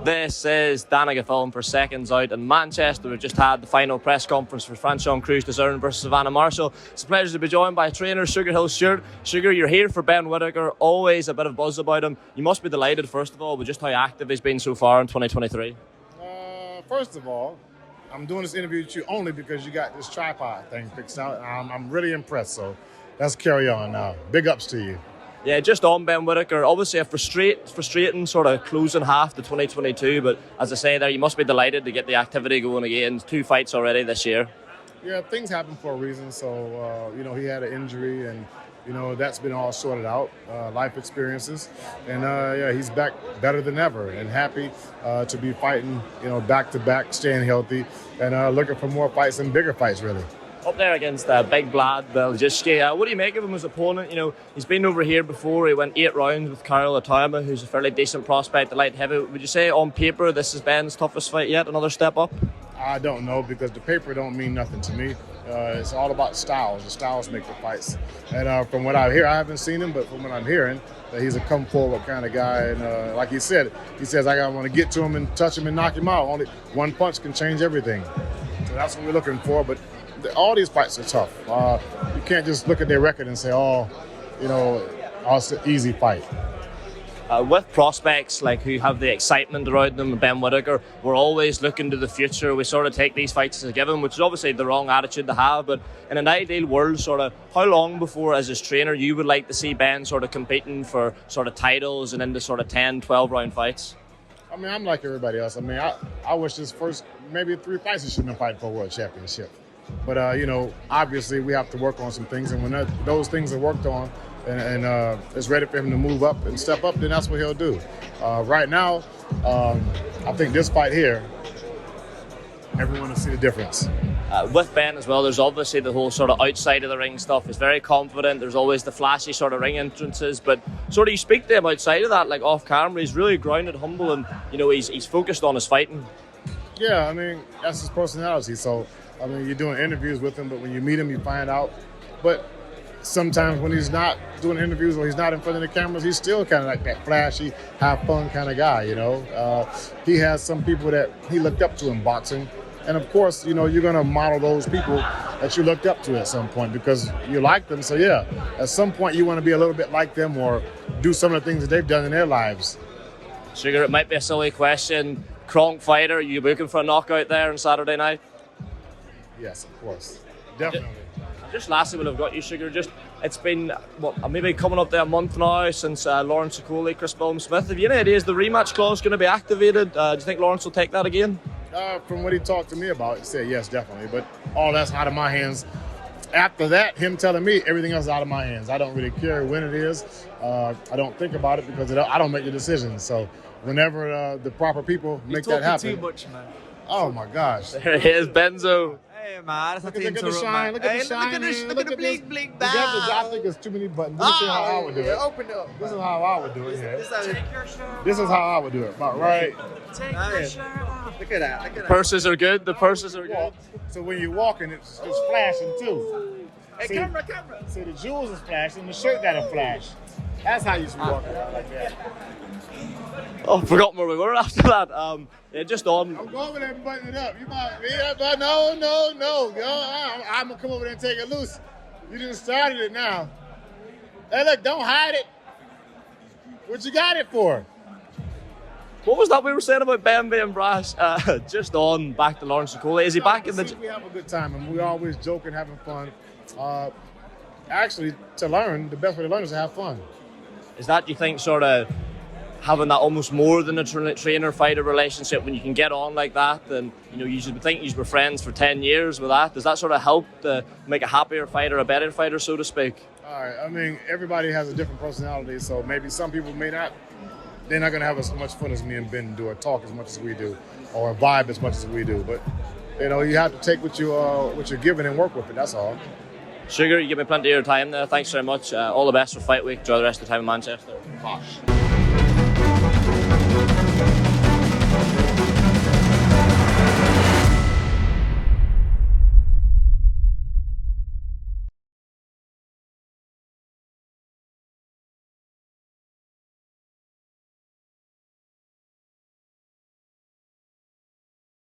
This is Danny Gilfillan for Seconds Out in Manchester. We've just had the final press conference for Crews-Dezurn versus Savannah Marshall. It's a pleasure to be joined by trainer SugarHill Steward. Sugar, you're here for Ben Whittaker. Always a bit of buzz about him. You must be delighted, first of all, with just how active he's been so far in 2023. First of all, I'm doing this interview with you only because you got this tripod thing fixed out. I'm really impressed, so let's carry on now. Big ups to you. Yeah, just on Ben Whittaker, obviously a frustrating sort of closing half to 2022, but as I say there, you must be delighted to get the activity going again. 2 fights already this year. Yeah, things happen for a reason, so, he had an injury and, that's been all sorted out, life experiences. And, he's back better than ever and happy to be fighting, back-to-back, staying healthy, and looking for more fights and bigger fights, really. Up there against Big Blad Beljiski. What do you make of him as opponent? He's been over here before. He went 8 rounds with Karol Atayama, who's a fairly decent prospect at light heavy. Would you say on paper this is Ben's toughest fight yet? Another step up? I don't know, because the paper don't mean nothing to me. It's all about styles. The styles make the fights. And from what I hear, I haven't seen him, but from what I'm hearing, he's a come forward kind of guy. And like he says, I want to get to him and touch him and knock him out. Only one punch can change everything. So that's what we're looking for. But all these fights are tough. You can't just look at their record and say, it's an easy fight. With prospects who have the excitement around them, Ben Whittaker, we're always looking to the future. We sort of take these fights as a given, which is obviously the wrong attitude to have. But in an ideal world, how long before, as his trainer, you would like to see Ben competing for titles and into 10, 12 round fights? I'm like everybody else. I wish this first maybe 3 fights he shouldn't have fight for a world championship. But, obviously we have to work on some things. And when those things are worked on and it's ready for him to move up and step up, then that's what he'll do. Right now, I think this fight here, everyone will see the difference. With Ben as well, there's obviously the whole outside of the ring stuff. He's very confident. There's always the flashy ring entrances. But you speak to him outside of that, off camera, he's really grounded, humble, and, he's focused on his fighting. Yeah, that's his personality. So, you're doing interviews with him, but when you meet him, you find out. But sometimes when he's not doing interviews or he's not in front of the cameras, he's still kind of like that flashy, have fun kind of guy, He has some people that he looked up to in boxing. And of course, you're going to model those people that you looked up to at some point because you like them. So yeah, at some point you want to be a little bit like them or do some of the things that they've done in their lives. Sugar, it might be a silly question. Kronk fighter, are you looking for a knockout there on Saturday night? Yes, of course. Definitely. Just lastly, we'll have got you, Sugar. It's been maybe coming up there a month now since Lawrence Okoli, Chris Smith. Have you any ideas the rematch clause going to be activated? Do you think Lawrence will take that again? From what he talked to me about, he said yes, definitely. But all that's out of my hands. After that, him telling me everything else is out of my hands. I don't really care when it is. I don't think about it because I don't make the decisions. So whenever the proper people make that happen. You're talking too much, man. Oh my gosh. There he is, Benzo. Hey man, look at the shine. Look at the shine. Look at the blink, blink. I think it's too many buttons. This is how I would do it. Open up. This is how I would do it. Yeah. This is how I would do it. About right. Take your shirt off. Look at that. The purses are good. The purses are good. So when you're walking, it's flashing too. Hey, camera. See, the jewels is flashing. The shirt got a flash. That's how you should be walking around like that. Oh, I forgot where we were after that. Just on. I'm going over there and button it up. You might, but no. I'm going to come over there and take it loose. You just started it now. Hey, look, don't hide it. What you got it for? What was that we were saying about Ben being brash? Just on, back to Lawrence Okoli. Is he back in the... We have a good time, and we're always joking, having fun. Actually, to learn, the best way to learn is to have fun. Is that, you think, having that almost more than a trainer-fighter relationship when you can get on like that, and you should think you were friends for 10 years with that. Does that help to make a happier fighter, a better fighter, so to speak? All right. Everybody has a different personality, so maybe some people may not. They're not going to have as much fun as me and Ben do, or talk as much as we do, or vibe as much as we do. But you have to take what you're given and work with it. That's all. Sugar, you give me plenty of your time there. Thanks very much. All the best for fight week. Enjoy the rest of the time in Manchester. Bosh.